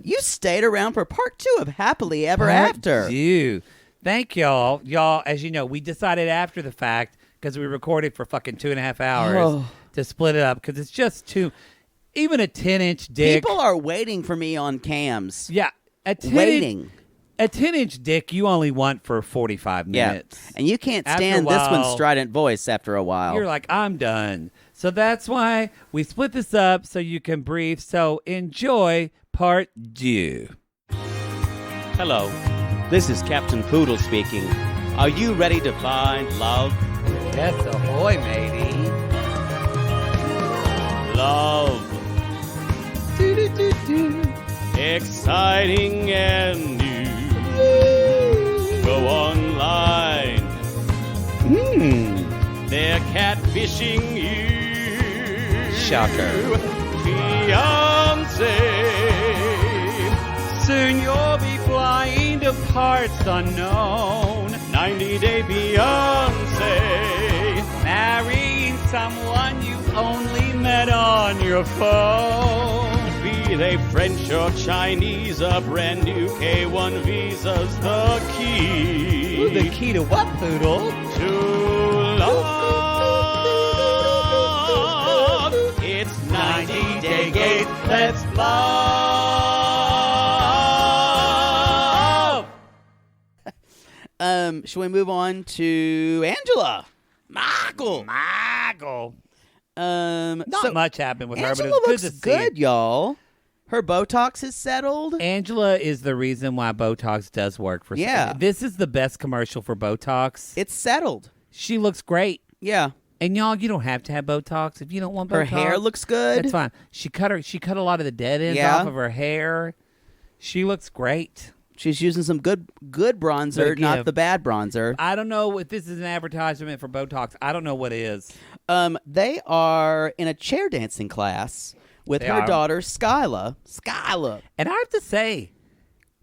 you stayed around for part 2 of Happily Ever After. You. Thank y'all. Y'all, as you know, we decided after the fact, because we recorded for fucking 2.5 hours, to split it up, because it's just too... Even a 10-inch dick... People are waiting for me on cams. Yeah. A 10-inch dick you only want for 45 minutes. Yeah. And you can't stand this one's strident voice after a while. You're like, I'm done. So that's why we split this up so you can breathe. So enjoy part 2. Hello, this is Captain Poodle speaking. Are you ready to find love? Yes, ahoy, matey. Love. Exciting and new. Go online. They're catfishing you. Shocker. Fiancé. Soon you'll be flying to parts unknown. 90-day Beyonce. Marrying someone you only met on your phone. Be they French or Chinese, a brand new K1 visa's the key. Ooh, the key to what, Poodle? To love. It's 90-day gay. Let's love. Shall we move on to Angela? Michael. Not much happened with her, Angela but it's looks good to see. good, y'all. Her Botox is settled. Angela is the reason why Botox does work for This is the best commercial for Botox. It's settled. She looks great. Yeah. And y'all, you don't have to have Botox if you don't want Botox. Her hair looks good. That's fine. She cut a lot of the dead ends off of her hair. She looks great. She's using some good bronzer, not the bad bronzer. I don't know if this is an advertisement for Botox. I don't know what it is. They are in a chair dancing class with her daughter, Skyla. And I have to say,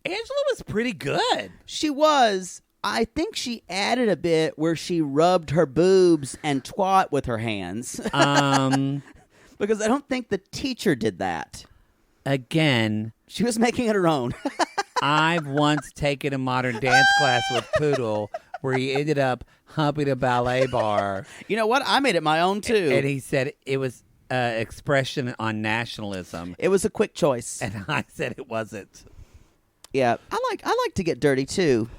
Angela was pretty good. She was. I think she added a bit where she rubbed her boobs and twat with her hands. Because I don't think the teacher did that. Again. She was making it her own. I've once taken a modern dance class with Poodle where he ended up humping a ballet bar. You know what? I made it my own, too. And he said it was expression on nationalism. It was a quick choice. And I said it wasn't. Yeah. I like to get dirty, too.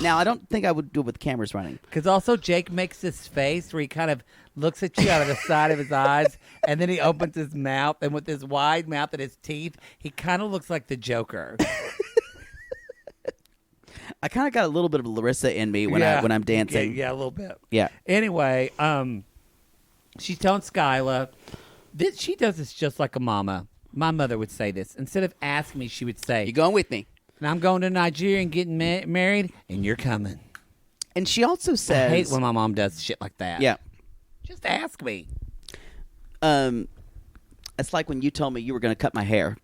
Now, I don't think I would do it with cameras running. Because also Jake makes this face where he kind of looks at you out of the side of his eyes, and then he opens his mouth, and with his wide mouth and his teeth, he kind of looks like the Joker. I kind of got a little bit of Larissa in me when I'm dancing. Yeah, a little bit. Yeah. Anyway, she's telling Skyla that she does this just like a mama. My mother would say this. Instead of asking me, she would say, "You going with me?" And I'm going to Nigeria and getting married, and you're coming. And she also says... I hate when my mom does shit like that. Yeah. Just ask me. It's like when you told me you were going to cut my hair.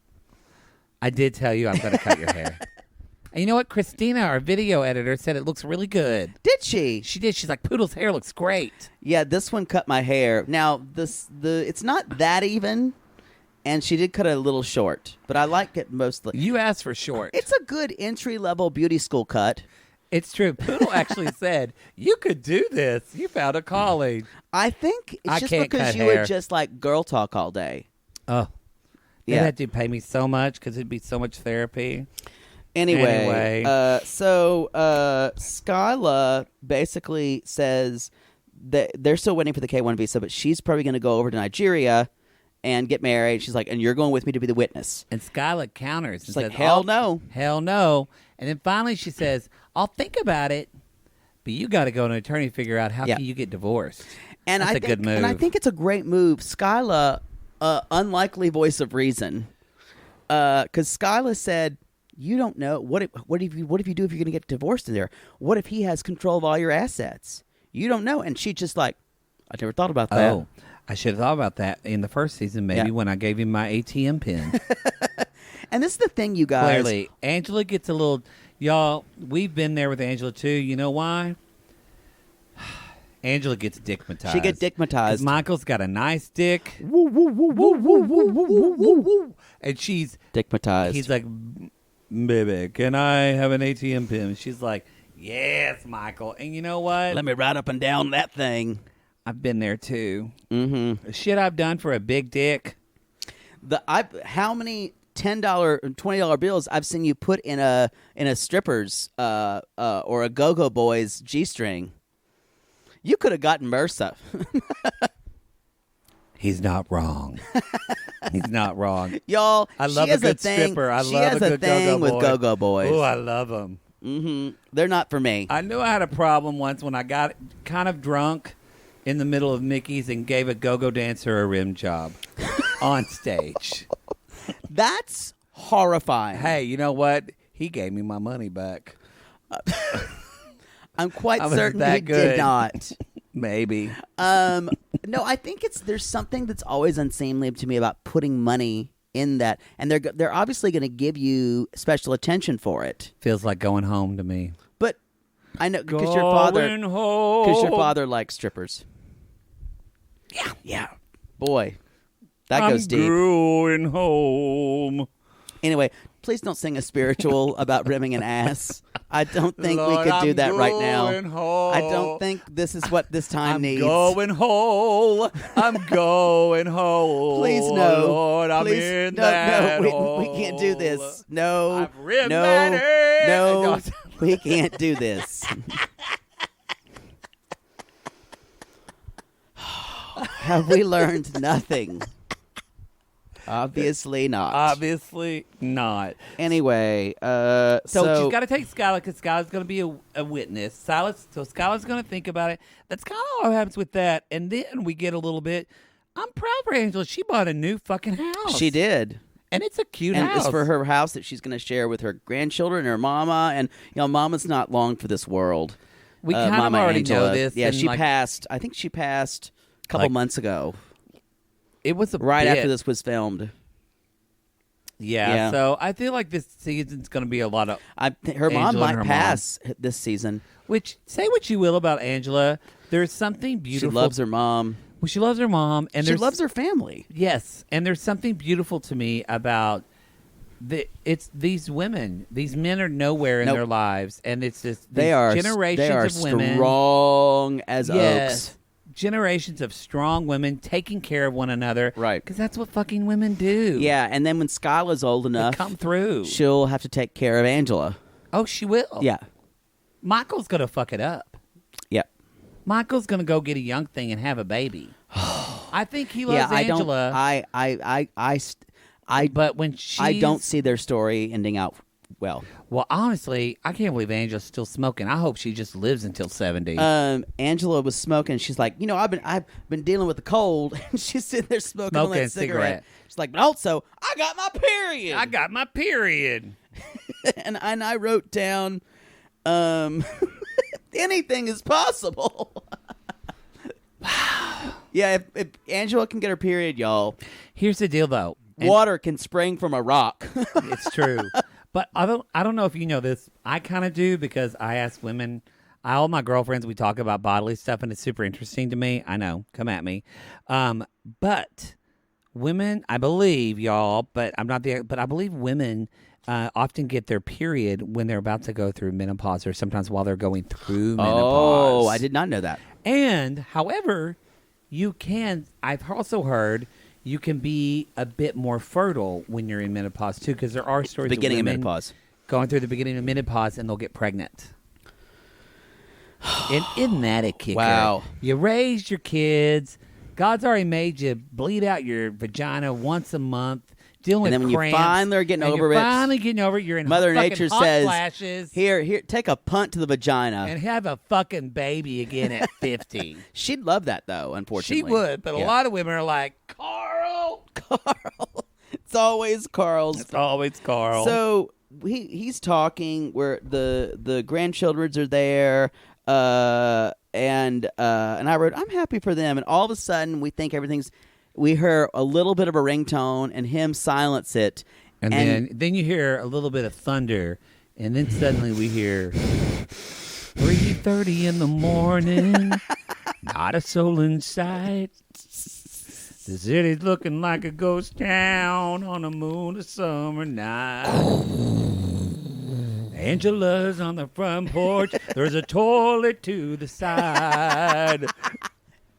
I did tell you I'm going to cut your hair. And you know what? Christina, our video editor, said it looks really good. Did she? She did. She's like, Poodle's hair looks great. Yeah, this one cut my hair. Now, it's not that even... And she did cut it a little short, but I like it mostly. You asked for short. It's a good entry-level beauty school cut. It's true. Poodle actually said, you could do this. You found a calling. I think it's just because you would just like girl talk all day. Oh. Yeah. That dude pay me so much because it'd be so much therapy. Anyway. So Skyla basically says that they're still waiting for the K1 visa, but she's probably going to go over to Nigeria and get married. She's like, and you're going with me to be the witness. And Skyla counters. She's and like, says, hell no. Hell no. And then finally she says, I'll think about it, but you got to go to an attorney to figure out how can you get divorced. And That's a good move. And I think it's a great move. Skyla, unlikely voice of reason. Because Skyla said, you don't know. What if you do if you're going to get divorced in there? What if he has control of all your assets? You don't know. And she just like, I never thought about that. Oh. I should have thought about that in the first season, maybe, when I gave him my ATM pin. And this is the thing, you guys. Clearly, Angela gets a little... Y'all, we've been there with Angela, too. You know why? Angela gets dickmatized. She get dickmatized. Michael's got a nice dick. Woo, woo, woo, woo, woo, woo, woo, woo, woo. And she's Dickmatized. He's like, baby, can I have an ATM pin? She's like, yes, Michael. And you know what? Let me ride up and down that thing. I've been there too. Mm-hmm. The shit I've done for a big dick. How many $10, $20 bills I've seen you put in a stripper's or a go-go boy's G-string. You could have gotten MRSA. He's not wrong. He's not wrong. Y'all, I love a good stripper. I she love has a good thing go-go with boy. go-go boys. Oh, I love them. Mm-hmm. They're not for me. I knew I had a problem once when I got kind of drunk in the middle of Mickey's and gave a go-go dancer a rim job on stage. That's horrifying. Hey, you know what? He gave me my money back. I'm quite I was certain that he good. did not. Maybe. No, I think there's something that's always unseemly to me about putting money in that, and they're obviously going to give you special attention for it. Feels like going home to me. But I know because Going your home. father likes strippers. Yeah, boy, that I'm goes deep. going home. Anyway, please don't sing a spiritual about rimming an ass. I don't think Lord, we could do I'm that right now. going home. I don't think this is what this time I'm needs. going home. I'm going home. Please no. Lord, I'm Please, in no, that no, we can't do this. No, I've rimmed no, that ass. no, we can't do this. Have we learned nothing? Obviously not. Obviously not. Anyway, So so she's got to take Skylar because Skylar's going to be a witness. So Skylar's going to think about it. That's kind of what happens with that. And then we get a little bit. I'm proud for Angela. She bought a new fucking house. she did. And it's a cute And house. it's for her house that she's going to share with her grandchildren and her mama. And, Mama's not long for this world. We kind of Mama already Angela. know this. Yeah, and she like, passed. I think she passed a couple months ago. It was a Right bit. after this was filmed. Yeah, so I feel like this season's going to be a lot of. Her mom Angela and might her pass this season. Which, say what you will about Angela, there's something beautiful. She loves her mom. Well, she loves her mom, and She loves her family. Yes, and there's something beautiful to me about it's these women. These men are nowhere in Nope. their lives, and it's just They are generations of women. strong as Yes. oaks. Generations of strong women taking care of one another. Right. Because that's what fucking women do. Yeah, and then when Skyla's old They enough, come through. she'll have to take care of Angela. Oh, she will. Yeah. Michael's going to fuck it up. Yeah. Michael's going to go get a young thing and have a baby. I think he loves Yeah, Angela. But when I don't see their story ending out well. Well, honestly, I can't believe Angela's still smoking. I hope she just lives until 70. Angela was smoking. She's like, I've been dealing with the cold, and she's sitting there smoking on Smoking that a cigarette. cigarette. She's like, but also, I got my period. I got my period. and I wrote down, anything is possible. Yeah, if Angela can get her period, y'all, Here's the deal, though. And water can spring from a rock. it's true. But I don't know if you know this. I kind of do because I ask women. All my girlfriends, we talk about bodily stuff, and it's super interesting to me. I know. Come at me. But women, I believe, y'all, but I'm not there. But I believe women often get their period when they're about to go through menopause, or sometimes while they're going through menopause. Oh, I did not know that. And, however, you can, I've also heard, you can be a bit more fertile when you're in menopause, too, because there are stories Beginning of of women menopause. going through the beginning of menopause, and they'll get pregnant. And isn't that a kicker? Wow. You raised your kids. God's already made you bleed out your vagina once a month, dealing with And then when cramps, you finally are getting and over you're it, finally getting over it, you're in Mother fucking Nature hot says, flashes. Here, take a punt to the vagina. And have a fucking baby again at 50. She'd love that, though, She unfortunately. would, but Yeah. a lot of women are like, Carl. Carl. It's always Carl's. It's always Carl. So he's talking where the grandchildrens are there, and I wrote, I'm happy for them. And all of a sudden, we think we hear a little bit of a ringtone, and him silence it. and then you hear a little bit of thunder, and then suddenly we hear 3:30 in the morning. Not a soul in sight. The city's looking like a ghost town on a moon of summer night. Angela's on the front porch. There's a toilet to the side.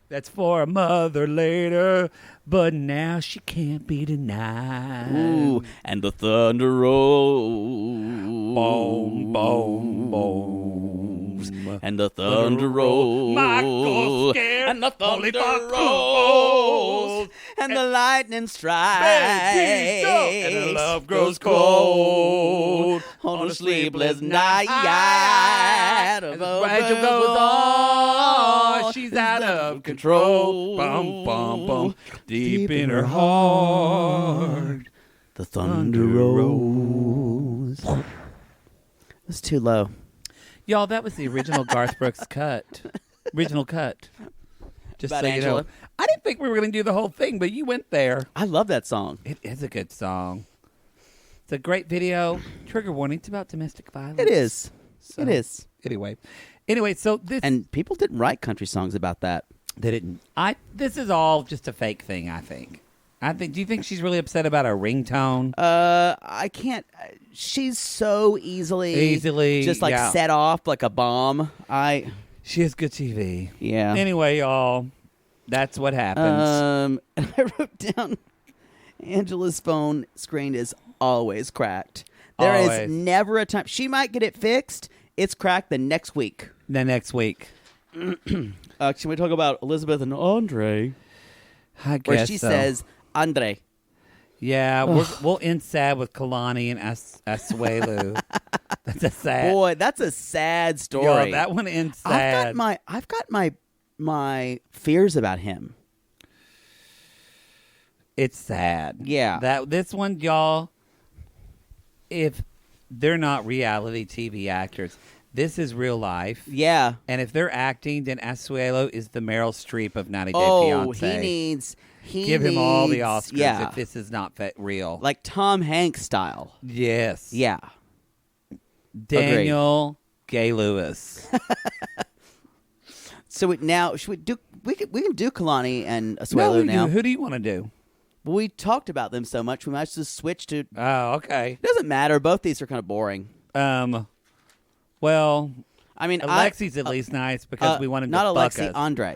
That's for a mother later, but now she can't be denied. Ooh, and the thunder rolls. Boom, boom, boom. And the thunder rolls. Michael's scared. And the Holy thunder fuck rolls. And the lightning strikes. And the love grows cold on a sleepless night. As the rachel goes on, she's out of control. Bum, bum, bum. Deep in her heart, the thunder rolls. It's too low. Y'all, that was the original Garth Brooks cut. Original cut. Just About so you Angela? know. I didn't think we were going to do the whole thing, but you went there. I love that song. It is a good song. It's a great video. Trigger warning, it's about domestic violence. It is. So, It is. Anyway, so this... And people didn't write country songs about that. They didn't. This is all just a fake thing, I think. Do you think she's really upset about a ringtone? I can't. She's so easily just like yeah. set off like a bomb. She has good TV. Yeah. Anyway, y'all, that's what happens. And I wrote down Angela's phone screen is always cracked. There is Always. never a time she might get it fixed. It's cracked the next week. The next week. Can we talk about Elizabeth and Andrei? I guess Where she so. says, Andrei. Yeah, we'll end sad with Kalani and Asuelu. That's a sad. Boy, that's a sad story. Yo, that one ends sad. I've got my fears about him. It's sad. Yeah. This one, y'all, if they're not reality TV actors, this is real life. Yeah. And if they're acting, then Asuelu is the Meryl Streep of 90 Day Oh, Fiancé. he Give him all the Oscars yeah. if this is not real. Like Tom Hanks style. Yes. Yeah. Daniel Gay Lewis. So now should we do? We can do Kalani and Asuelu now. Who do you want to do? Well, we talked about them so much, we might just switch to. Oh, okay. It doesn't matter. Both these are kind of boring. Well, I mean, Alexi's at least nice because we want him to not fuck Alexi, us.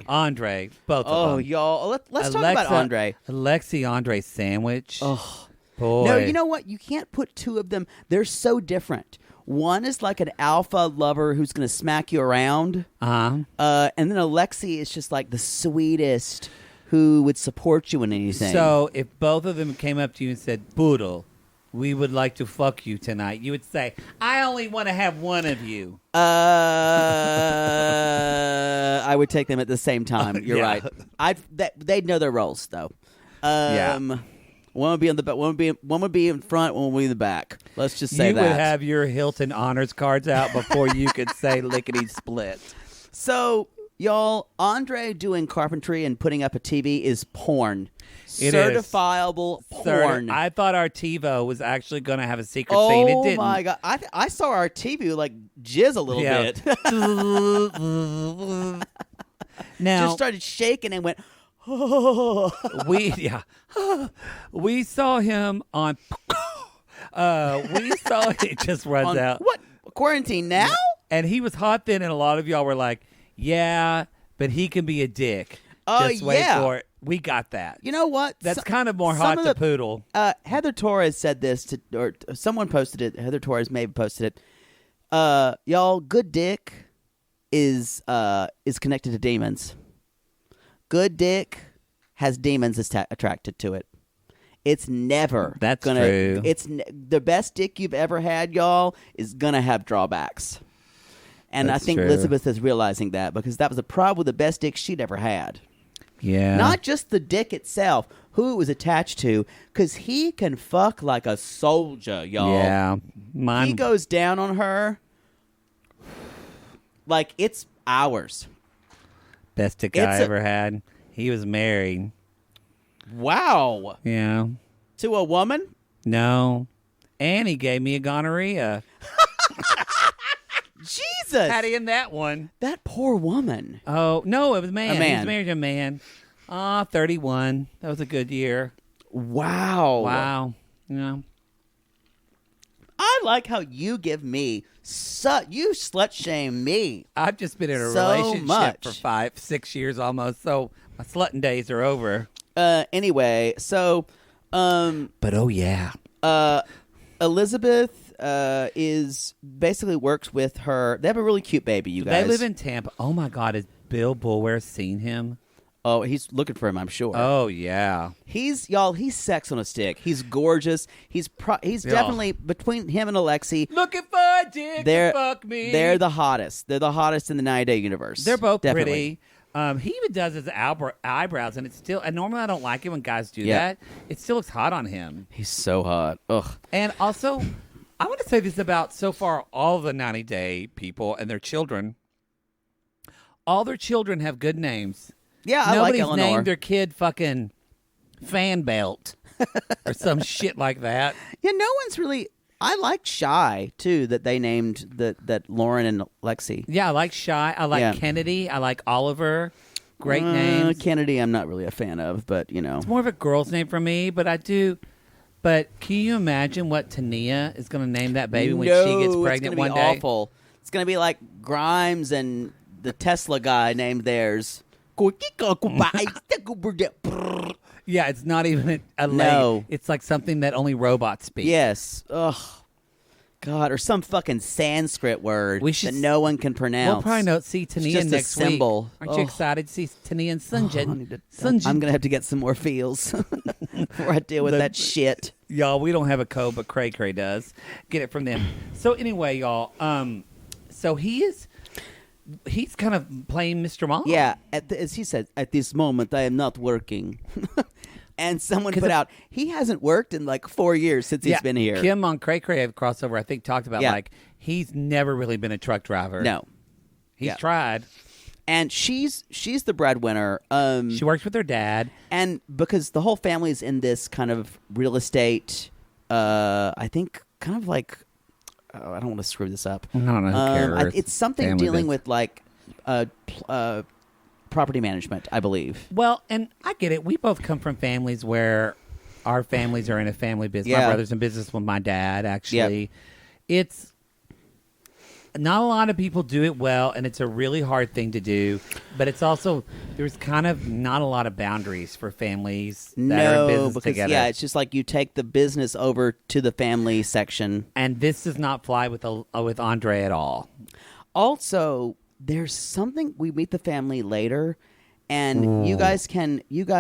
Andre. Both of Oh, them. y'all, let's talk about Andre. Andre sandwich. Oh, boy. no, you know what? You can't put two of them. They're so different. One is like an alpha lover who's going to smack you around. And then Alexi is just like the sweetest who would support you in anything. So if both of them came up to you and said, Boodle, we would like to fuck you tonight, you would say, I only want to have one of you. I would take them at the same time. You're Yeah. right. They'd know their roles though. Yeah. One would be on the back. One would be in front. One would be in the back. Let's just say you that. would have your Hilton honors cards out before you could say lickety split. So, y'all, Andre doing carpentry and putting up a TV is porn. It Certifiable porn. I thought our TiVo was actually going to have a secret scene. It didn't. Oh my god! I saw our TV like jizz a little bit. Now Just started shaking and went. we saw him on. We saw it just runs On out. what? Quarantine now? And he was hot then, and a lot of y'all were like, "Yeah, but he can be a dick." Just wait yeah. for it. We got that. You know what? That's kind of more some hot of to the- poodle. Heather Torres said this or someone posted it. Heather Torres maybe posted it. Y'all, good dick is connected to demons. Good dick has demons attracted to it. It's never That's gonna. true. It's the best dick you've ever had, y'all, is gonna have drawbacks. And That's I think true. Elizabeth is realizing that because that was probably the best dick she'd ever had. Yeah. Not just the dick itself, who it was attached to, because he can fuck like a soldier, y'all. Yeah. Mine. He goes down on her like it's hours. Best dick It's I a- ever had. He was married. Wow. Yeah. To a woman? No. And he gave me a gonorrhea. Jesus Jesus. Patty in that one. That poor woman. Oh, no, it was a man. A man. He was married to a man. 31. That was a good year. Wow. Wow. Yeah. I like how you give me you slut shame me. I've just been in a So relationship much. for 5-6 years almost, so my slutting days are over. Anyway, so But oh yeah. Elizabeth is basically works with her. They have a really cute baby, you guys. They live in Tampa. Oh my God, has Bill Bulwer seen him? Oh, he's looking for him, I'm sure. Oh yeah. He's sex on a stick. He's gorgeous. He's definitely between him and Alexi. Looking for a dick to fuck me. They're the hottest. They're the hottest in the 90-day universe. They're both Definitely. pretty. He even does his eyebrows, and it's still. And normally I don't like it when guys do Yeah. that. It still looks hot on him. He's so hot. Ugh. And also, I want to say this about so far all the 90-day people and their children. All their children have good names. Yeah, I Nobody's like Eleanor. named their kid fucking Fan Belt or some shit like that. Yeah, no one's really. I like Shy too. That they named that Lauren and Lexi. Yeah, I like Shy. I like Yeah. Kennedy. I like Oliver. Great names. Kennedy, I'm not really a fan of, but you know. It's more of a girl's name for me, but I do. But can you imagine what Tania is going to name that baby when she gets pregnant one it's gonna day? be awful. It's gonna be like Grimes and the Tesla guy named theirs. Yeah, it's not even a No. lady. It's like something that only robots speak. Yes. Ugh. God, or some fucking Sanskrit word We should that no one can pronounce. We'll probably see Tania just a next symbol. week. Aren't you excited to see Tania and Sunjin? I'm gonna have to get some more feels before I deal with that shit. Y'all, we don't have a code, but Cray Cray does. Get it from them. So anyway, y'all, so he's kind of playing Mr. Mom. Yeah, as he said, at this moment I am not working. And someone put out, he hasn't worked in like 4 years since he's been here. Kim on Cray Cray have crossover, I think, talked about like he's never really been a truck driver. No. He's tried. And she's the breadwinner. She works with her dad. And because the whole family's in this kind of real estate, I think kind of like, I don't want to screw this up. I don't know. Who cares? It's something Family dealing business. with like property management, I believe. Well, and I get it. We both come from families where our families are in a family business. My Yeah. brother's in business with my dad, actually. It's not a lot of people do it well, and it's a really hard thing to do. But it's also, there's kind of not a lot of boundaries for families that are in business because together. it's just like you take the business over to the family section. And this does not fly with Andrei at all. Also, there's something, we meet the family later, and you guys can either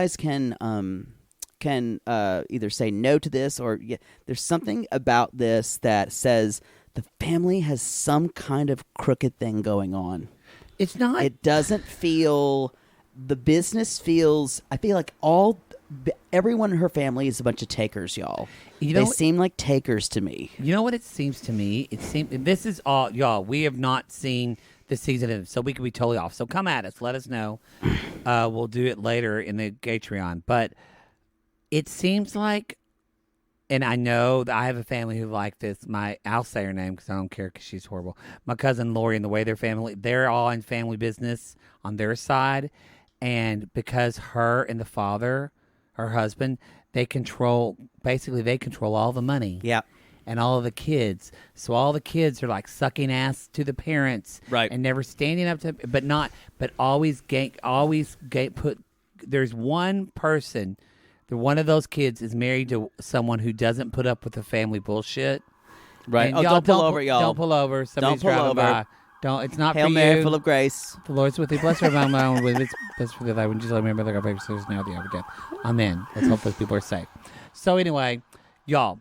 say no to this or there's something about this that says the family has some kind of crooked thing going on. It's not. It doesn't feel, the business feels, I feel like everyone in her family is a bunch of takers, y'all. They seem like takers to me. You know what it seems to me? This is all, y'all, we have not seen this season, so we could be totally off. So come at us. Let us know. We'll do it later in the Patreon. But it seems like, and I know that I have a family who like this. I'll say her name because I don't care because she's horrible. My cousin Lori and the way their family, they're all in family business on their side. And because her and the father, her husband, they control all the money. Yeah. And all of the kids. So all the kids are like sucking ass to the parents. Right. And never standing up to, but always put, there's one person, one of those kids is married to someone who doesn't put up with the family bullshit. Right. And Oh, y'all don't pull over, y'all. Don't pull over. Somebody's Don't pull driving over. by. Don't. It's not Hail for Mary, you. full of grace. The Lord's with thee. Bless her among my own with its blessed for the thy. When Jesus remember the God sinners now the hour of death. Amen. Let's hope those people are safe. So anyway, y'all.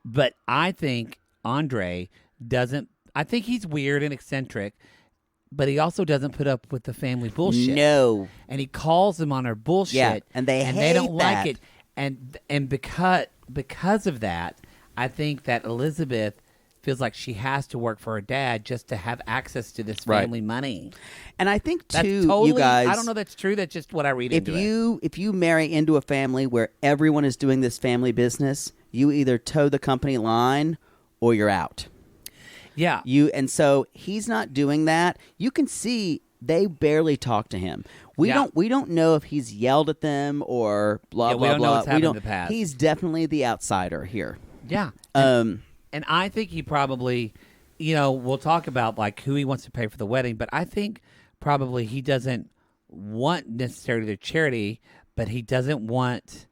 But I think Andrei doesn't. I think he's weird and eccentric, but he also doesn't put up with the family bullshit. No. And he calls them on her bullshit. Yeah, and they hate don't that. like it. And because of that, I think that Elizabeth feels like she has to work for her dad just to have access to this family money. And I think That's too, totally, you guys, I don't know that's true. That's just what I read into it. If you marry into a family where everyone is doing this family business, you either toe the company line or you're out. Yeah. And so he's not doing that. You can see they barely talk to him. We don't know if he's yelled at them or blah blah we don't blah. know what's happened in the past. He's definitely the outsider here. Yeah. And I think he probably, we'll talk about like who he wants to pay for the wedding, but I think probably he doesn't want necessarily the charity, but he doesn't want.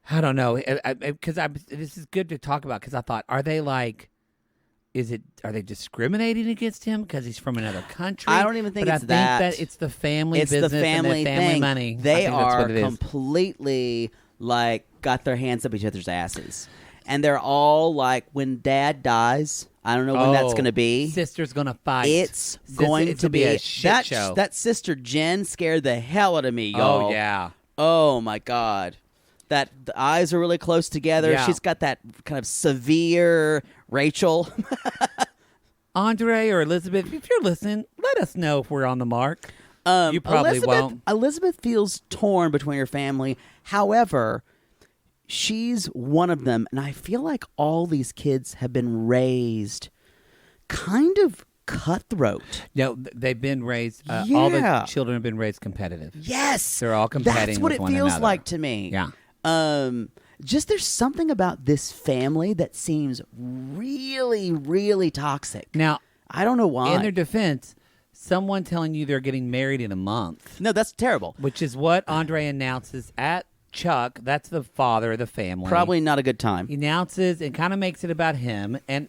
I don't know, because this is good to talk about because I thought, are they discriminating against him because he's from another country? I don't even think it's that. I think that it's the family business the family and the family thing. money. They are that's completely got their hands up each other's asses. And they're all like, when dad dies, I don't know when that's going to be. Sister's going to fight. It's going to be a shit show. That sister Jen scared the hell out of me, y'all. Oh, yeah. Oh, my God. The eyes are really close together. Yeah. She's got that kind of severe Rachel. Andrei or Elizabeth, if you're listening, let us know if we're on the mark. You probably won't. Elizabeth feels torn between her family. However, she's one of them, and I feel like all these kids have been raised kind of cutthroat. No, they've been raised. All Yeah. the children have been raised competitive. Yes, They're all competing That's what with it one feels another. like to me. Yeah. Just there's something about this family that seems really, really toxic. Now, I don't know why. in their defense, someone telling you they're getting married in a month, No, that's terrible. which is what Andrei announces at Chuck. That's the father of the family. Probably not a good time. He announces and kind of makes it about him, and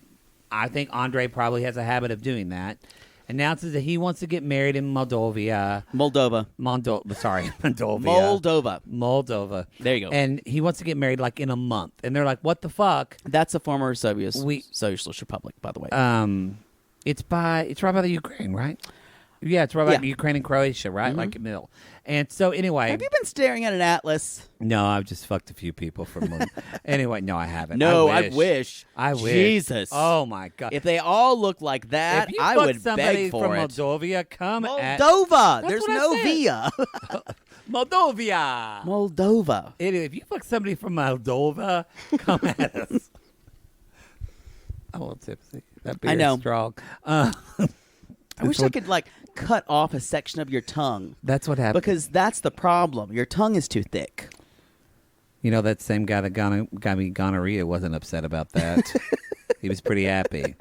I think Andrei probably has a habit of doing that. Announces that he wants to get married in Moldova. Moldova. Moldova. There you go. And he wants to get married like in a month. And they're like, what the fuck? That's a former Socialist Republic, by the way. It's right by the Ukraine, right? Yeah, it's right by Yeah. Ukraine and Croatia, right? Like in the middle. And so anyway. Have you been staring at an atlas? No, I've just fucked a few people from anyway, no, I haven't. No, I wish. Jesus. Oh my God. If they all look like that, If you I fuck would somebody beg for from it. Moldova, come at Moldova. There's what I no said. via. Moldova. Moldova. Anyway, if you fuck somebody from Moldova, come at us. I'm a little tipsy. That beer I know. is strong. I wish I could cut off a section of your tongue. That's what happened. Because that's the problem. Your tongue is too thick. You know, that same guy that got me gonorrhea wasn't upset about that. He was pretty happy.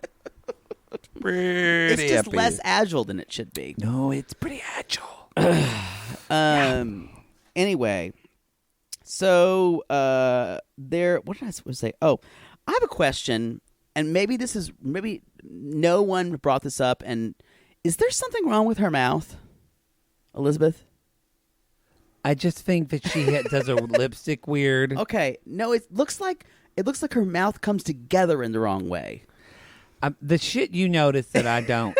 It's just less agile than it should be. No, it's pretty agile. Anyway, so what did I supposed to say? Oh, I have a question, and maybe no one brought this up, and is there something wrong with her mouth, Elizabeth? I just think that she does her lipstick weird. Okay, no, it looks like her mouth comes together in the wrong way. The shit you notice that I don't.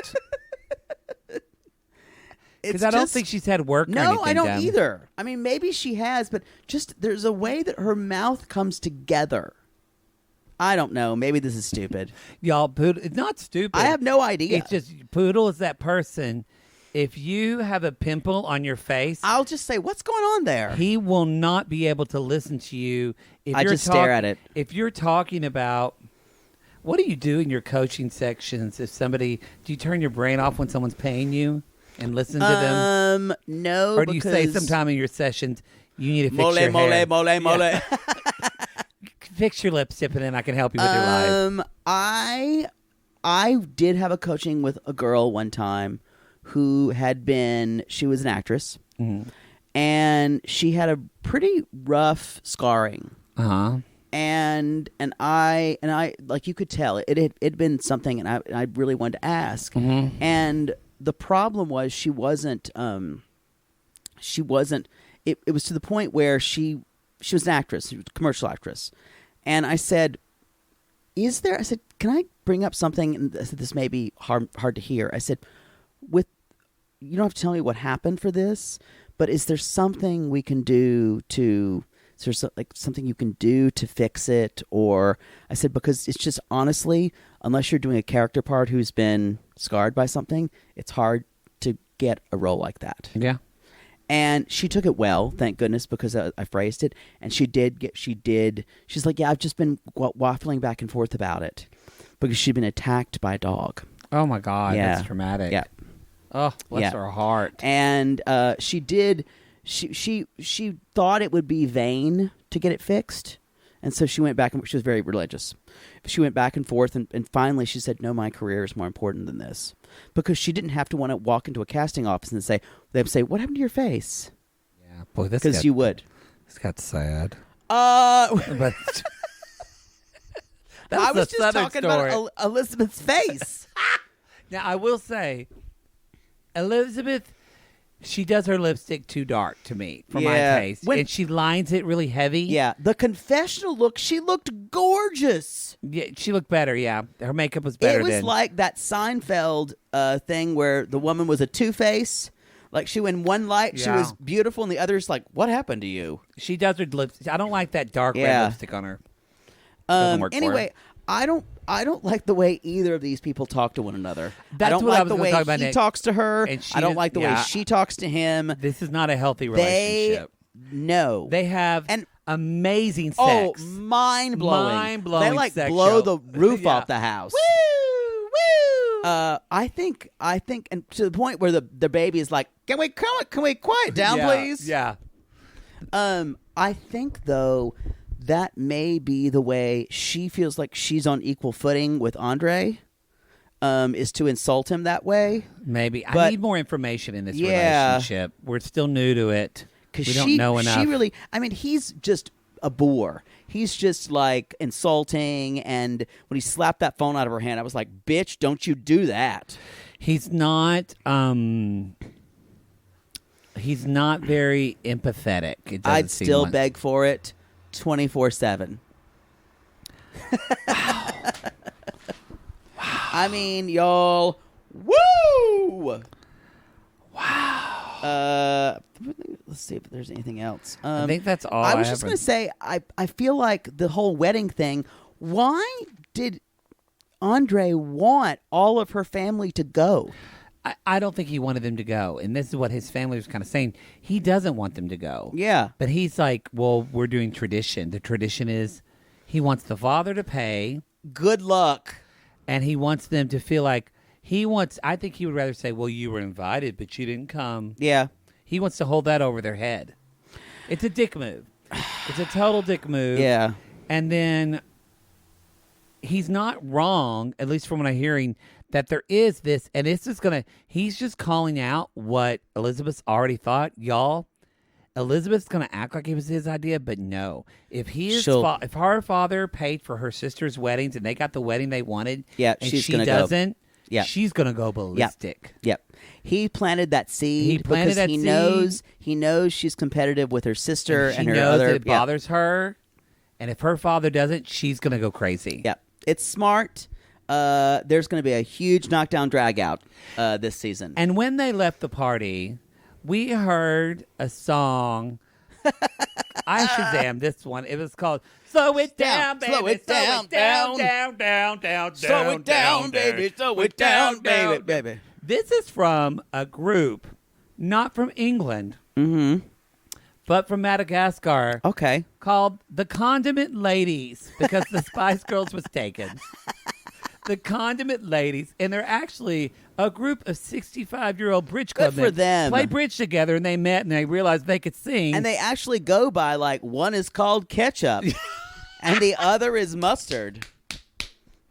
Because I don't think she's had work or anything. No, I don't done. either. I mean, maybe she has, but just there's a way that her mouth comes together. I don't know. Maybe this is stupid. Y'all, Poodle, it's not stupid. I have no idea. It's just, Poodle is that person. If you have a pimple on your face, I'll just say, what's going on there? he will not be able to listen to you. If I you're just stare at it. If you're talking about, what do you do in your coaching sections? Do you turn your brain off when someone's paying you and listen to them? No, or do you say sometime in your sessions, you need to fix your hair? Mole. Fix your lipstick and then I can help you with your life. I did have a coaching with a girl one time who she was an actress, and she had a pretty rough scarring. Uh-huh. And I like, you could tell it'd been something, and I really wanted to ask. And the problem was she wasn't. It was to the point where she was an actress, she was a commercial actress, and I said, I said, can I bring up something? And I said, this may be hard to hear. I said, you don't have to tell me what happened for this, but is there something we can do to? Is there something you can do to fix it? Or I said, because it's just, honestly, unless you're doing a character part who's been scarred by something, it's hard to get a role like that. Yeah. And she took it well, thank goodness, because I phrased it. And she's like, yeah, I've just been waffling back and forth about it. because she'd been attacked by a dog. Oh my God, Yeah. that's traumatic. Yeah. Oh, bless Yeah. her heart. And she thought it would be vain to get it fixed. And so she went back, and she was very religious. She went back and forth, and finally she said, no, my career is more important than this. Because she didn't have to want to walk into a casting office and they'd say, what happened to your face? Yeah, boy, this Because you would. This got sad. But That I was a just Southern talking story. about Elizabeth's face. Now, I will say, Elizabeth, she does her lipstick too dark to me, for my Yeah. taste. And she lines it really heavy. Yeah, the confessional look, she looked gorgeous. Yeah, she looked better, yeah. Her makeup was better It was then. like that Seinfeld thing where the woman was a two-face. Like, she in one light, she Yeah. was beautiful, and the other's like, what happened to you? She does her lipstick. I don't like that dark red Yeah. lipstick on her. Doesn't work for her. Anyway, I don't like the way either of these people talk to one another. That's I don't what I like was the gonna way talk about he next. talks to her. And she I don't does- like the way yeah. she talks to him. This is not a healthy relationship. No. They have And- amazing sex. Oh, mind-blowing. Mind-blowing They, like, sex blow show. the roof Yeah. off the house. Woo! Woo! I think, and to the point where the baby is like, can we quiet down, Yeah, please? Yeah. I think, though, that may be the way she feels like she's on equal footing with Andrei, is to insult him that way. Maybe. I But- need more information in this Yeah. relationship. We're still new to it. Because We don't know enough. She really, I mean, he's just a bore. He's just like insulting, and when he slapped that phone out of her hand, I was like, bitch, don't you do that. He's not very empathetic. It doesn't I'd seem still like. beg for it 24/7. I mean, y'all, woo! Wow. Let's see if there's anything else. I think that's all. I was have just going to say, I feel like the whole wedding thing, why did Andrei want all of her family to go? I don't think he wanted them to go, and this is what his family was kind of saying. He doesn't want them to go. Yeah. But he's like, well, we're doing tradition. The tradition is he wants the father to pay, Good luck. and he wants them to feel like I think he would rather say, well, you were invited, but you didn't come. Yeah. He wants to hold that over their head. It's a dick move. It's a total dick move. Yeah. And then he's not wrong, at least from what I'm hearing, that there is this, and this is he's just calling out what Elizabeth's already thought. Y'all, Elizabeth's going to act like it was his idea, but no. If if her father paid for her sister's weddings and they got the wedding they wanted, Yeah, and she's she gonna go. doesn't, Yeah. she's going to go ballistic. Yep. He planted that seed He planted because that he knows she's competitive with her sister She and her knows other. that it bothers her, and if her father doesn't, she's going to go crazy. Yeah. It's smart. There's going to be a huge knockdown drag out this season. And when they left the party, we heard a song. I Shazam this one. It was called "Slow It Down, Baby." Slow it down, down, down. Slow it down, baby. Slow it down, baby. This is from a group, not from England, but from Madagascar, Okay. called the Condiment Ladies, because the Spice Girls was taken. The Condiment Ladies, and they're actually a group of 65-year-old bridge club Good for men. them. Play bridge together, and they met, and they realized they could sing. And they actually go by, like, one is called ketchup and the other is mustard.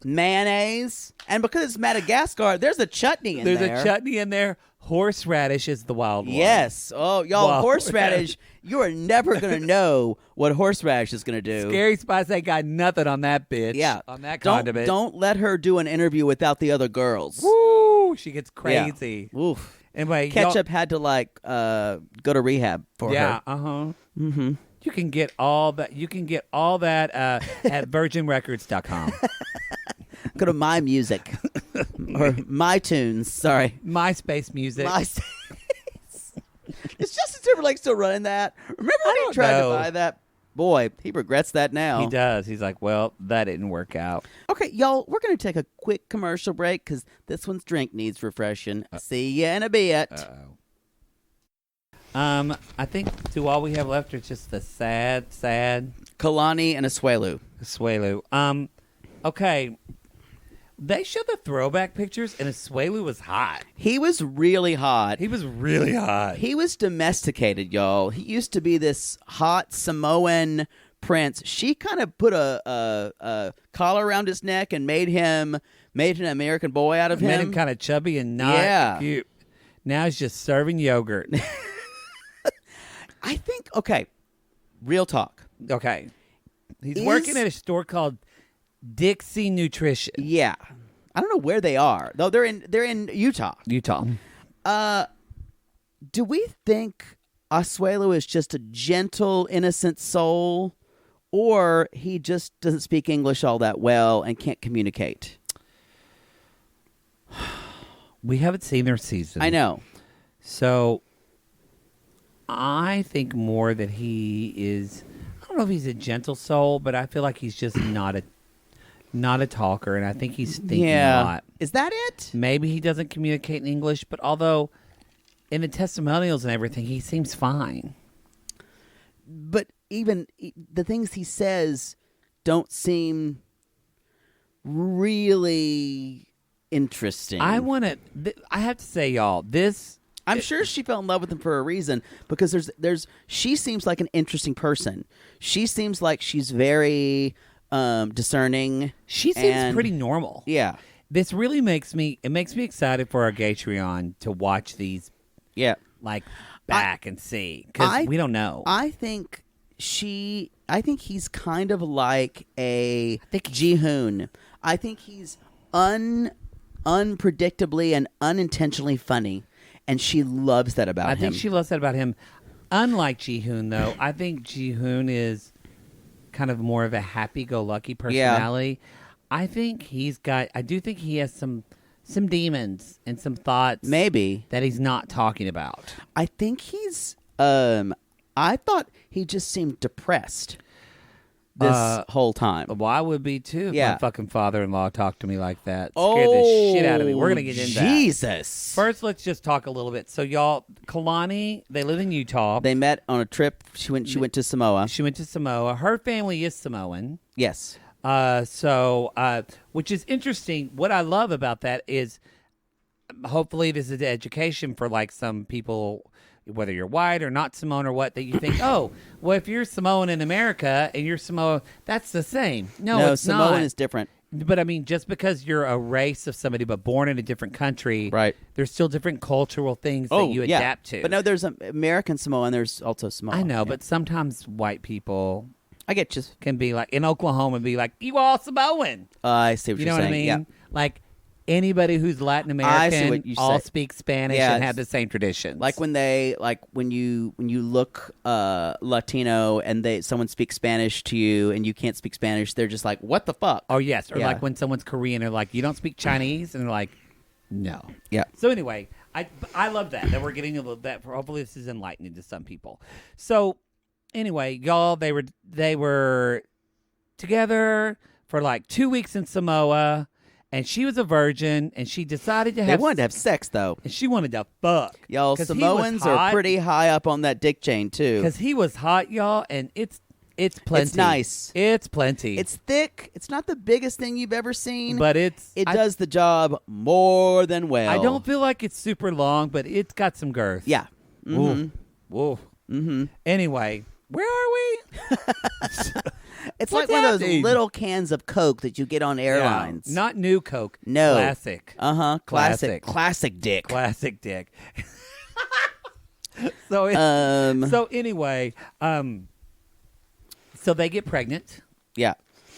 Mayonnaise. And because it's Madagascar, there's a chutney in There's there. a chutney in there. Horseradish is the wild one. Yes. Oh, y'all, Wow. horseradish. You are never going to know what horseradish is going to do. Scary Spice ain't got nothing on that bitch. Yeah. On that Don't, condiment. don't let her do an interview without the other girls. Woo! She gets Yeah. crazy. Oof. Anyway, Ketchup had to, like, go to rehab for Yeah. her. Mm-hmm. You can get all that. You can get all that at virginrecords.com. Go to My Music. Or My Tunes. Sorry. MySpace music. Is Justin Timberlake still running that? Remember when he don't tried know. to buy that? Boy, he regrets that now. He does. He's like, well, that didn't work out. Okay, y'all, we're going to take a quick commercial break because this one's drink needs refreshing. See you in a bit. I think all we have left is just the sad Kalani and Asuelu. Asuelu. Okay. they showed the throwback pictures, and Asuelu was hot. He was really hot. He was really hot. He was domesticated, y'all. He used to be this hot Samoan prince. She kind of put a collar around his neck and made an American boy out of him. Made him kind of chubby and not cute. Now he's just serving yogurt. I think, okay, real talk. Okay. He's working at a store called Dixie Nutrition. Yeah. I don't know where they are, though they're in Utah. Do we think Asuelu is just a gentle, innocent soul, or he just doesn't speak English all that well and can't communicate? We haven't seen their season. I know. So I think more that he is, I don't know if he's a gentle soul, but I feel like he's just not a talker, and I think he's thinking a lot. Is that it? Maybe he doesn't communicate in English, but although in the testimonials and everything, he seems fine. But even the things he says don't seem really interesting. I have to say, y'all, I'm sure she fell in love with him for a reason, because she seems like an interesting person. She seems like she's very discerning. She seems pretty normal. Yeah. This really makes me excited for our Gay Treon to watch these back and see, because we don't know. I think he's kind of like a Ji-hoon. I think he's unpredictably and unintentionally funny, and she loves that about him. I think she loves that about him. Unlike Ji-hoon, though, I think Ji-hoon is kind of more of a happy-go-lucky personality. Yeah. I do think he has some demons and some thoughts maybe that he's not talking about. I think he's I thought he just seemed depressed this whole time. Well, I would be too if my fucking father-in-law talked to me like that. Scared the shit out of me. We're going to get into Jesus. that. First, let's just talk a little bit. So, y'all, Kalani, they live in Utah. They met on a trip. She went to Samoa. She went to Samoa. Her family is Samoan. Yes. Which is interesting. What I love about that is hopefully this is education for like some people, whether you're white or not Samoan or what, that you think, oh, well, if you're Samoan in America and you're Samoan, that's the same. No, it's Samoan not. is different. But I mean, just because you're a race of somebody but born in a different country, right? There's still different cultural things that you adapt to. But no, there's American Samoan. There's also Samoan. I know, but sometimes white people, I get you, can be like in Oklahoma, be like, you all Samoan. I see what you're saying. You know what I mean? Yeah. Like anybody who's Latin American all say. speak Spanish and have the same traditions. Like when you look Latino and someone speaks Spanish to you and you can't speak Spanish, they're just like, what the fuck? Oh yes, or like when someone's Korean, they're like, you don't speak Chinese, and they're like, no. Yeah. So anyway, I love that we're getting a little that. Hopefully, this is enlightening to some people. So anyway, y'all, they were together for like 2 weeks in Samoa. And she was a virgin, and she decided to have... They wanted to have sex, though. And she wanted to fuck. Y'all, Samoans are pretty high up on that dick chain, too. Because he was hot, y'all, and it's plenty. It's nice. It's plenty. It's thick. It's not the biggest thing you've ever seen. But it does the job more than well. I don't feel like it's super long, but it's got some girth. Yeah. Mm-hmm. Whoa. Mm-hmm. Anyway, where are we? It's like one of those little cans of Coke that you get on airlines. Yeah, not new Coke. No. Classic. Classic dick. Classic dick. So anyway, so they get pregnant. Yeah.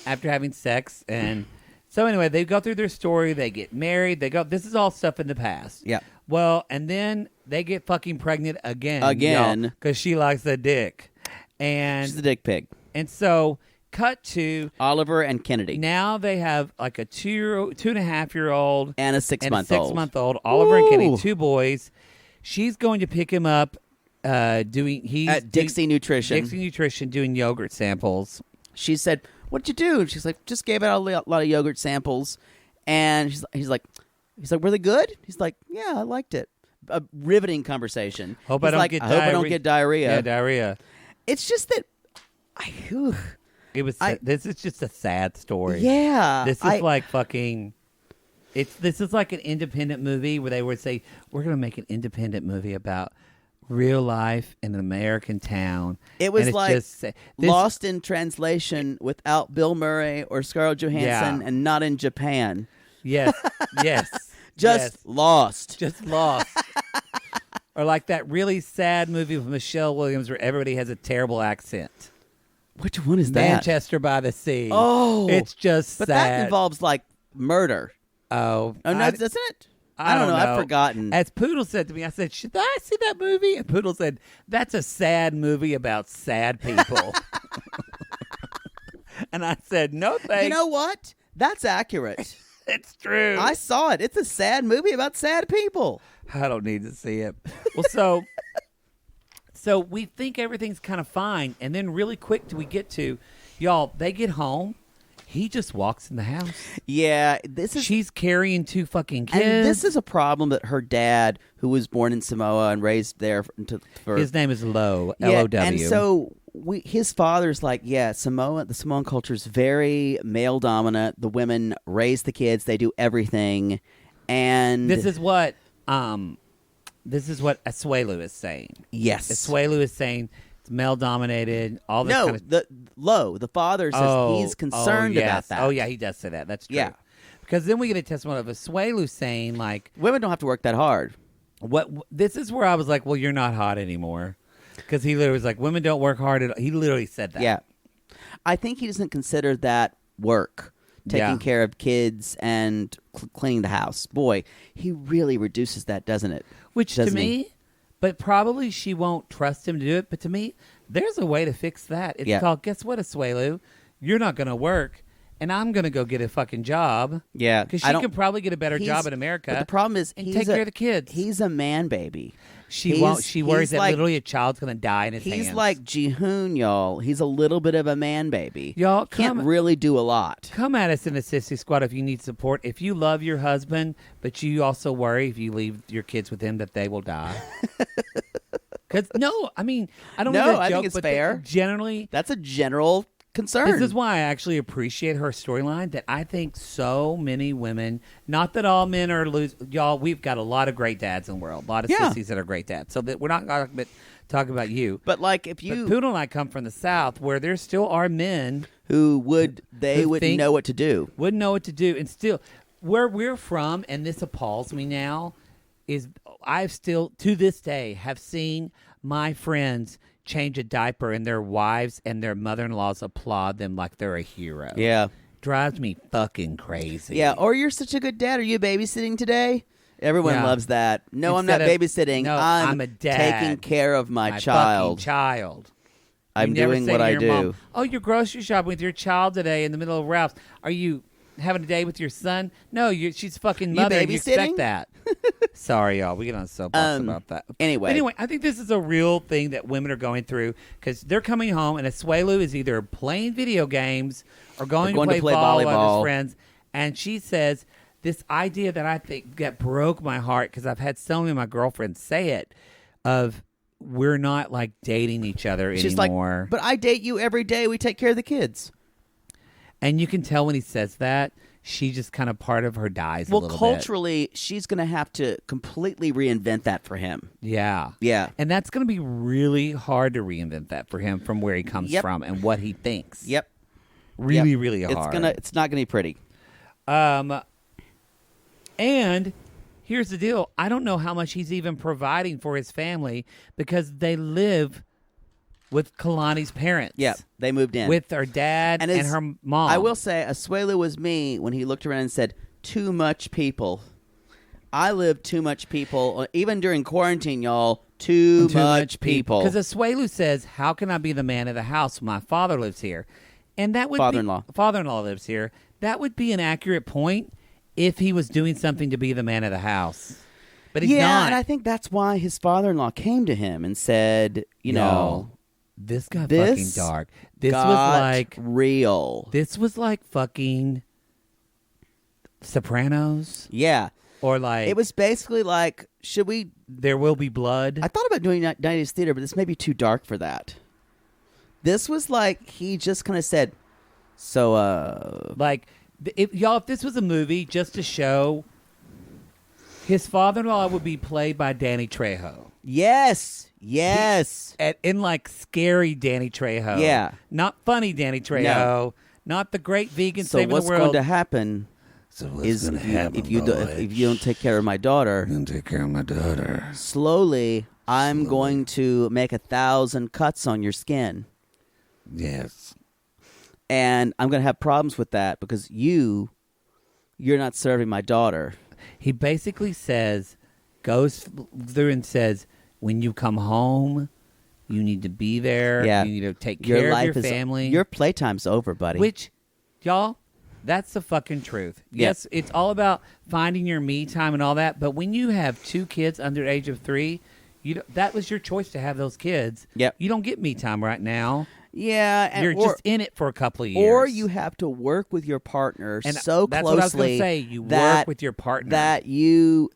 After having sex, and so anyway, they go through their story. They get married. This is all stuff in the past. Yeah. Well, and then they get fucking pregnant again, because she likes the dick, and she's the dick pig. And so, cut to Oliver and Kennedy. Now they have like a 2.5-year-old and a 6-month-old. Oliver and Kennedy, 2 boys. She's going to pick him up at Dixie Nutrition doing yogurt samples. She said, "What'd you do?" And she's like, "Just gave out a lot of yogurt samples." And he's like, "Were they good?" He's like, "Yeah, I liked it." A riveting conversation. I hope I don't get diarrhea. Yeah, diarrhea. It's just that this is just a sad story. Yeah. This is like fucking This is like an independent movie where they would say, we're going to make an independent movie about real life in an American town. It was And it's like just, Lost in Translation without Bill Murray or Scarlett Johansson and not in Japan. Yes, yes. Just Lost. Just Lost. Or like that really sad movie with Michelle Williams where everybody has a terrible accent. Which one is that? Manchester by the Sea. Oh. It's just But sad. that involves like murder. Oh. Oh, no, doesn't it? I don't know. I've forgotten. As Poodle said to me, I said, should I see that movie? And Poodle said, that's a sad movie about sad people. And I said, no thanks. You know what? That's accurate. It's true. I saw it. It's a sad movie about sad people. I don't need to see it. Well, so we think everything's kind of fine. And then really quick till we get to, y'all, they get home. He just walks in the house. Yeah, She's carrying 2 fucking kids. And this is a problem that her dad, who was born in Samoa and raised there for his name is Lo, yeah, L-O-W. And so his father's like, the Samoan culture is very male dominant. The women raise the kids, they do everything, and this is what Asuelu is saying. Yes, Asuelu is saying it's male dominated. All this no, kind of the father says he's concerned about that. Oh yeah, he does say that. That's true. Yeah. Because then we get a testimony of Asuelu saying like, women don't have to work that hard. This is where I was like, well, you're not hot anymore. Because he literally was like, women don't work hard at all. He literally said that. Yeah. I think he doesn't consider that work, taking care of kids and cleaning the house. Boy, he really reduces that, doesn't it? Which to me, but probably she won't trust him to do it. But to me, there's a way to fix that. It's called, guess what, Asuelu? You're not going to work. And I'm going to go get a fucking job. Yeah. Because she can probably get a better job in America. But the problem is and take care of the kids. He's a man baby. She won't. She worries that literally a child's going to die in his hands. He's like Jihoon, y'all. He's a little bit of a man baby. Y'all can't really do a lot. Come at us in the Sissy Squad if you need support. If you love your husband, but you also worry if you leave your kids with him that they will die. Because I don't mean to I joke, think it's but fair. Generally, that's a general concern. This is why I actually appreciate her storyline, that I think so many women, not that all men are y'all, we've got a lot of great dads in the world, a lot of sissies that are great dads, so that we're not going to talk about you. But like but Poodle and I come from the South where there still are men who wouldn't know what to do. Wouldn't know what to do. And still, where we're from, and this appalls me now, is I've still, to this day, have seen my friends change a diaper and their wives and their mother-in-laws applaud them like they're a hero. Yeah. Drives me fucking crazy. Yeah, or you're such a good dad. Are you babysitting today? Everyone loves that. No, Instead I'm not babysitting. No, I'm a dad. Taking care of my child. Child. I'm doing what I do. Mom, oh, you're grocery shopping with your child today in the middle of Ralph's. Are you having a day with your son? No, she's fucking mother. You expect that. Sorry, y'all. We get on a soapbox about that. Anyway, I think this is a real thing that women are going through because they're coming home and Asuelu is either playing video games or going to play volleyball with his friends. And she says this idea that I think that broke my heart because I've had so many of my girlfriends say it of we're not like dating each other anymore. Like, but I date you every day. We take care of the kids. And you can tell when he says that, she just kind of part of her dies a little bit. Well, culturally, she's going to have to completely reinvent that for him. Yeah. Yeah. And that's going to be really hard to reinvent that for him from where he comes from and what he thinks. Yep. Really, really hard. It's not going to be pretty. And here's the deal. I don't know how much he's even providing for his family because they live with Kalani's parents. Yeah, they moved in. With her dad and her mom. I will say, Asuelu was me when he looked around and said, too much people. I live too much people. Even during quarantine, y'all, too much people. Because Asuelu says, how can I be the man of the house when my father lives here? And that would Father-in-law lives here. That would be an accurate point if he was doing something to be the man of the house. But he's not. Yeah, and I think that's why his father-in-law came to him and said, you know... This got fucking dark. This was like real. This was like fucking Sopranos. Yeah. Or like it was basically like, should we? There Will Be Blood. I thought about doing 90s theater, but this may be too dark for that. This was like he just kind of said, so like If this was a movie just to show, his father-in-law would be played by Danny Trejo. Yes. In like scary Danny Trejo. Yeah. Not funny Danny Trejo. No. Not the great vegan So saving what's the world. going to happen is if you don't take care of my daughter, slowly I'm going to make 1,000 cuts on your skin. Yes. And I'm going to have problems with that because you're not serving my daughter. He basically goes through and says, when you come home, you need to be there. Yeah. You need to take care of your family. Your playtime's over, buddy. Which, y'all, that's the fucking truth. Yeah. Yes, it's all about finding your me time and all that. But when you have 2 kids under the age of 3, that was your choice to have those kids. Yep. You don't get me time right now. Yeah. You're just in it for a couple of years. Or you have to work with your partner and so that's closely. What I was going to say. You work with your partner. That you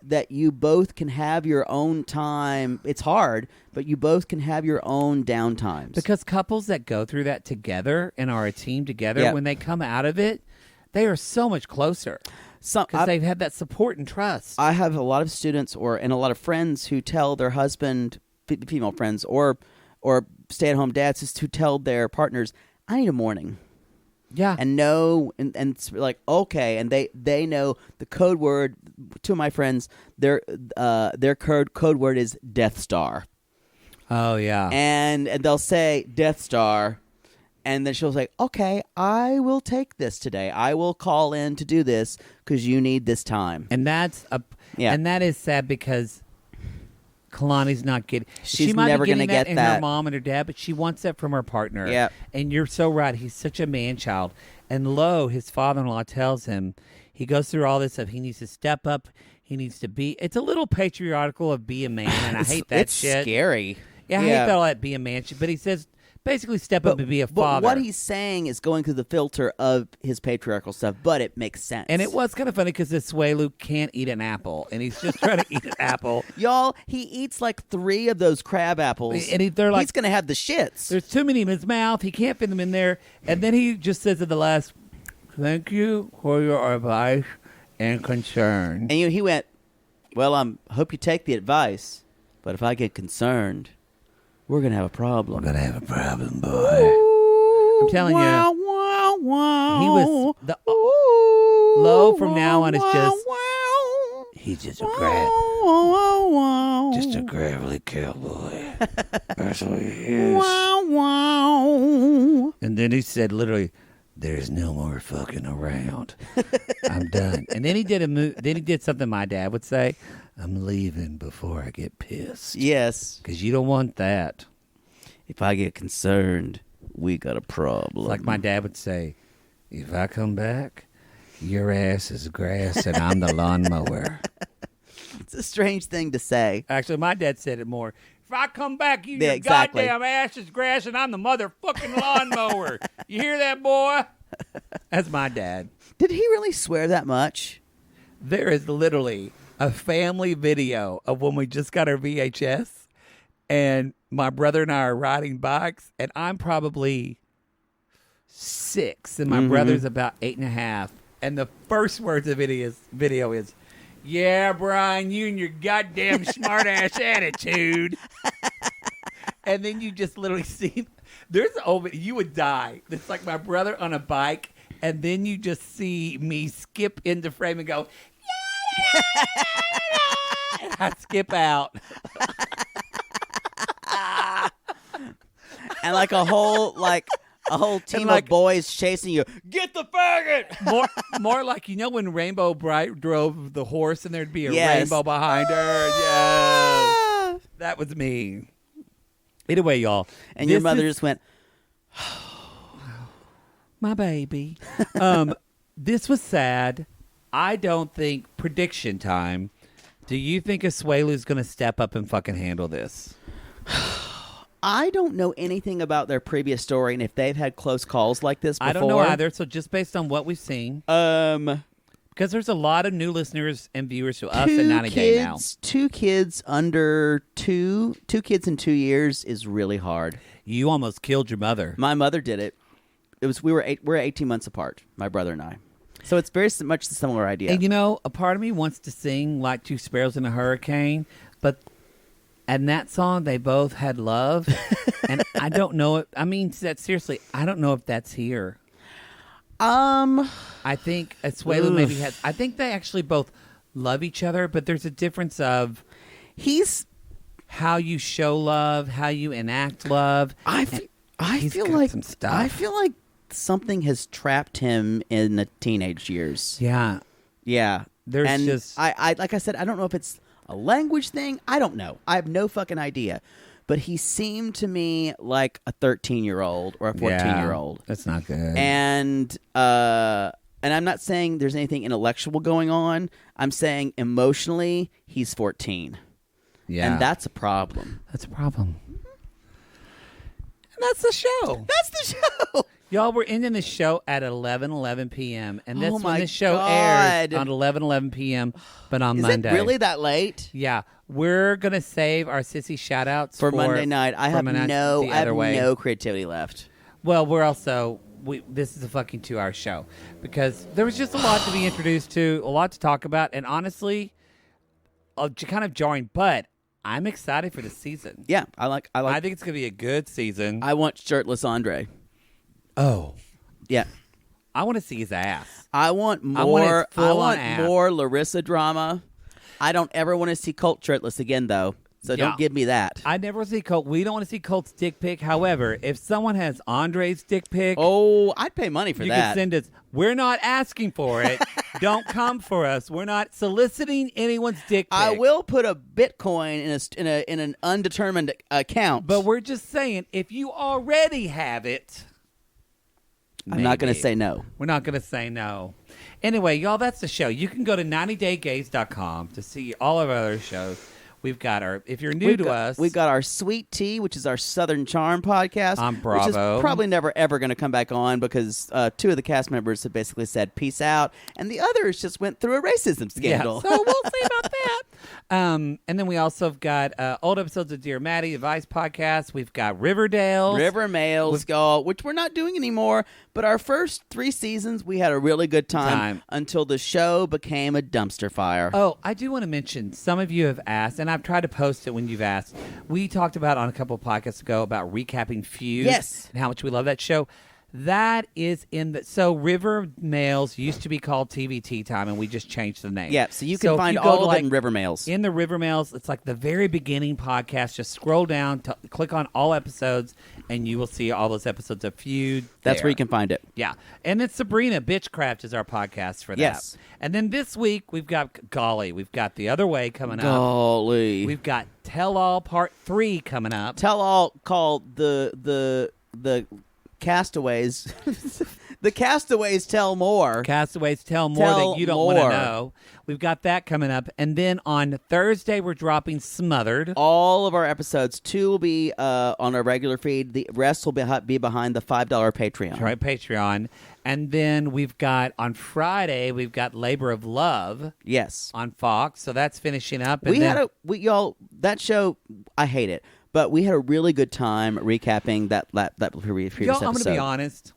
both can have your own time. It's hard, but you both can have your own downtimes. Because couples that go through that together and are a team together, when they come out of it, they are so much closer. Because they've had that support and trust. I have a lot of students and a lot of friends who tell their husband, female friends, or stay-at-home dads who tell their partners, "I need a morning." Yeah, and it's like okay, and they know the code word. Two of my friends, their code word is Death Star. Oh yeah, and they'll say Death Star. And then she'll say, okay, I will take this today. I will call in to do this because you need this time. And and that is sad because Kalani's not getting. She's she might never be getting going to get in that. her mom and her dad, but she wants that from her partner. Yeah. And you're so right. He's such a man-child. And his father-in-law tells him, he goes through all this stuff. He needs to step up. He needs to be. It's a little patriarchal of be a man, and I hate that shit. It's scary. Yeah, I hate that all that be a man shit. But he says, basically step up and be a father. But what he's saying is going through the filter of his patriarchal stuff, but it makes sense. And it was kind of funny because Asuelu can't eat an apple, and he's just trying to eat an apple. Y'all, he eats like 3 of those crab apples, and they're like, he's going to have the shits. There's too many in his mouth. He can't fit them in there. And then he just says at the last, thank you for your advice and concern. And he went, well, hope you take the advice, but if I get concerned, we're going to have a problem. We're going to have a problem, boy. I'm telling you. He was low from now on is just he's just a gravelly cowboy. That's what he is. And then he said literally, there's no more fucking around. I'm done. And then he did then he did something my dad would say, I'm leaving before I get pissed. Yes. Because you don't want that. If I get concerned, we got a problem. It's like my dad would say, if I come back, your ass is grass and I'm the lawnmower. It's a strange thing to say. Actually, my dad said it more. If I come back, Yeah, exactly. goddamn ass is grass and I'm the motherfucking lawnmower. You hear that, boy? That's my dad. Did he really swear that much? There is literally a family video of when we just got our VHS, and my brother and I are riding bikes, and I'm probably 6, and my brother's about 8.5. And the first words of the video is, yeah, Brian, you and your goddamn smart-ass attitude. And then you just literally see, you would die. It's like my brother on a bike, and then you just see me skip into frame and go, I skip out. And like a whole team of boys chasing you. Get the faggot! More like, when Rainbow Bright drove the horse and there'd be a Yes. rainbow behind her. Yes. That was me. Either way, y'all. And your mother just went, my baby. This was sad. I don't think prediction time. Do you think Asuelu's going to step up and fucking handle this? I don't know anything about their previous story and if they've had close calls like this before. I don't know either. So just based on what we've seen. Because there's a lot of new listeners and viewers to us at 90 Day now. 2 kids under 2 kids in 2 years is really hard. You almost killed your mother. My mother did it. We're 18 months apart, my brother and I. So it's very much a similar idea. And a part of me wants to sing like Two Sparrows in a Hurricane, but and that song they both had love, and I don't know it. I mean, seriously, I don't know if that's here. I think Asuelu maybe has. I think they actually both love each other, but there's a difference of how you show love, how you enact love. I feel like some stuff. I feel like something has trapped him in the teenage years. Yeah. And just I like I said, I don't know if it's a language thing. I don't know. I have no fucking idea. But he seemed to me like a 13-year-old or a 14-year-old. That's not good. And I'm not saying there's anything intellectual going on. I'm saying emotionally, he's 14. Yeah. And that's a problem. That's a problem. And that's the show. That's the show. Y'all, we're ending the show at 11:11 p.m. And that's when the show God. airs on 11:11 p.m. But on Is Monday. it really that late? Yeah. We're going to save our sissy shout-outs For Monday night. I have no creativity left. Well, we're also... this is a fucking 2-hour show. Because there was just a lot to be introduced to, a lot to talk about. And honestly, kind of jarring. But I'm excited for the season. Yeah. I think it's going to be a good season. I want shirtless Andrei. Oh. Yeah. I want to see his ass. I want more Larissa drama. I don't ever want to see Colt shirtless again, though. So don't give me that. I never see Colt. We don't want to see Colt's dick pic. However, if someone has Andrei's dick pic, I'd pay money for that. You can send us. We're not asking for it. Don't come for us. We're not soliciting anyone's dick pic. I will put a Bitcoin in an undetermined account. But we're just saying, if you already have it, I'm not going to say no. We're not going to say no. Anyway, y'all, that's the show. You can go to 90daygays.com to see all of our other shows. We've got if you're new to us. We've got our Sweet Tea, which is our Southern Charm podcast. On Bravo. Which is probably never, ever going to come back on because 2 of the cast members have basically said peace out. And the others just went through a racism scandal. Yeah, so we'll see about that. And then we also have got old episodes of Dear Maddie, the Vice podcast. We've got Riverdale. River Mails, which we're not doing anymore. But our first 3 seasons, we had a really good time until the show became a dumpster fire. Oh, I do want to mention, some of you have asked, and I've tried to post it when you've asked. We talked about on a couple of podcasts ago about recapping Feud. Yes. And how much we love that show. That is in the... So River Mails used to be called TVT Time, and we just changed the name. Yeah, so you can find all of it in River Mails. In the River Mails, it's like the very beginning podcast. Just scroll down, click on all episodes, and you will see all those episodes of Feud. That's where you can find it. Yeah. And then Sabrina Bitchcraft is our podcast for that. Yes. And then this week, we've got Golly. We've got The Other Way coming up. Golly. We've got Tell All Part 3 coming up. Tell All called the Castaways. The Castaways Tell More. Castaways Tell More that you don't want to know. We've got that coming up. And then on Thursday, we're dropping Smothered. All of our episodes, 2 will be on our regular feed. The rest will be behind the $5 Patreon. That's right, Patreon. And then we've got, on Friday, we've got Labor of Love. Yes. On Fox. So that's finishing up. And that show, I hate it. But we had a really good time recapping that previous episode. I'm going to be honest.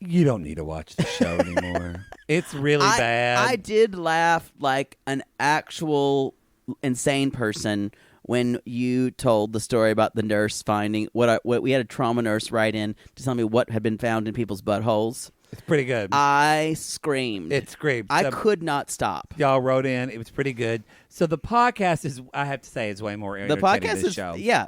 You don't need to watch the show anymore. It's really bad. I did laugh like an actual insane person when you told the story about the nurse finding what we had a trauma nurse write in to tell me what had been found in people's buttholes. It's pretty good. I screamed. It screamed. I could not stop. Y'all wrote in. It was pretty good. So the podcast is, I have to say, is way more entertaining than the podcast is, show. Yeah.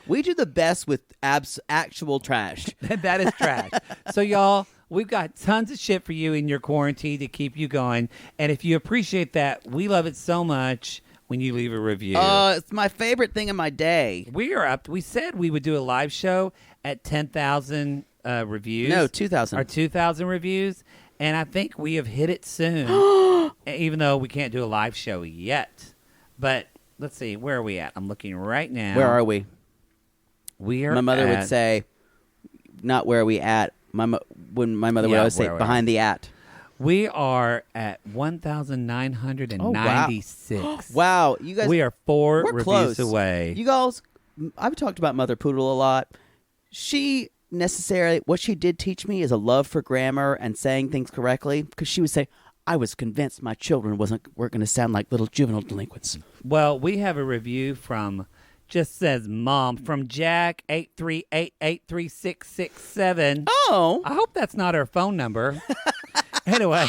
We do the best with actual trash. That is trash. So y'all, we've got tons of shit for you in your quarantine to keep you going. And if you appreciate that, we love it so much when you leave a review. It's my favorite thing in my day. We are up. We said we would do a live show at 10,000 reviews. No, 2,000. Or 2,000 reviews. And I think we have hit it soon, even though we can't do a live show yet. But let's see, where are we at? I'm looking right now. Where are we? We are. My mother would say, not where are we at. When my mother would always say, behind the at. We are at 1,996. Wow, you guys. We are 4 we're reviews close. away. You guys, I've talked about Mother Poodle a lot. She necessarily. What she did teach me is a love for grammar and saying things correctly. Because she would say, "I was convinced my children weren't going to sound like little juvenile delinquents." Well, we have a review from, just says Mom, from Jack 838836667. Oh, I hope that's not her phone number. Anyway.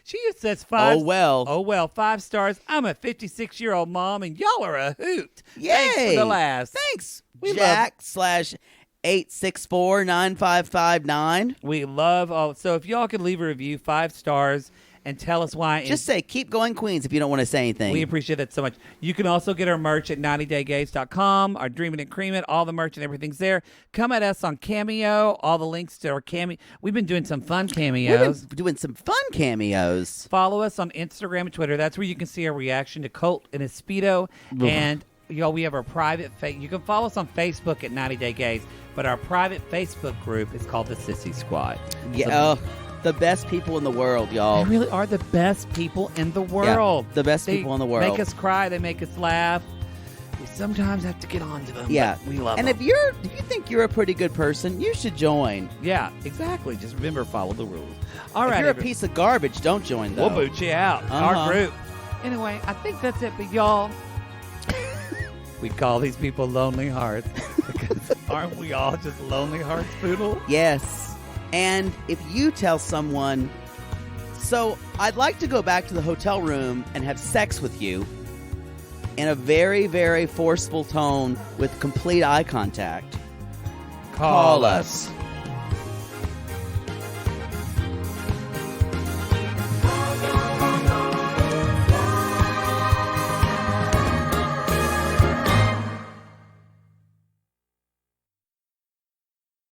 She just says 5. Oh, well. Oh, well. 5 stars. I'm a 56-year-old mom, and y'all are a hoot. Yay. Thanks for the laughs. Thanks, We Jack /8649559. We love all. So if y'all could leave a review, 5 stars, and tell us why. Just say, keep going, Queens, if you don't want to say anything. We appreciate that so much. You can also get our merch at 90daygays.com, our Dreamin' and Cream It, all the merch and everything's there. Come at us on Cameo, all the links to our Cameo. We've been doing some fun cameos. We've been doing some fun cameos. Follow us on Instagram and Twitter. That's where you can see our reaction to Colt and his Speedo. And we have our private you can follow us on Facebook at 90 Day Gays, but our private Facebook group is called the Sissy Squad. Yeah. The best people in the world, y'all. They really are the best people in the world. Yeah, the best people in the world. They make us cry. They make us laugh. We sometimes have to get on to them. Yeah. But we love them. And if you think you're a pretty good person, you should join. Yeah, exactly. Just remember, follow the rules. All right. If you're a piece of garbage, don't join, though. We'll boot you out. Our group. Anyway, I think that's it. But y'all, we call these people lonely hearts. Because aren't we all just lonely hearts, Poodle? Yes. And if you tell someone, so I'd like to go back to the hotel room and have sex with you in a very, very forceful tone with complete eye contact, call us.